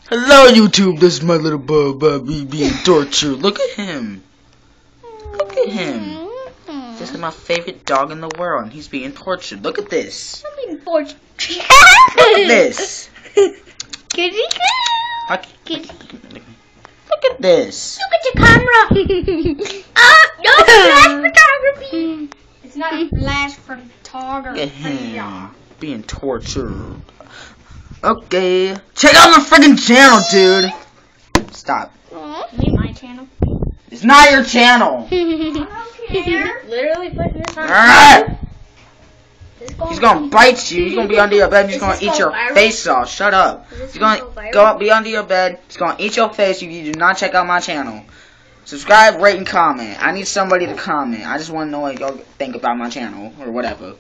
Hello YouTube, this is my little Bubby being tortured. Look at him. Look at him. This is my favorite dog in the world and he's being tortured. Look at this. I'm being tortured. Look at this. Kitty. Look at this. Look at your camera. No flash photography. It's not a flash photography. Look at him being tortured. Okay, check out my freaking channel, dude. Stop. Leave my channel. It's not your channel. I don't care. Literally putting this on. Alright. He's gonna bite you. He's gonna be under your bed. He's gonna eat your face off. Shut up. He's gonna go up, be under your bed. He's gonna eat your face if you do not check out my channel. Subscribe, rate, and comment. I need somebody to comment. I just want to know what y'all think about my channel or whatever.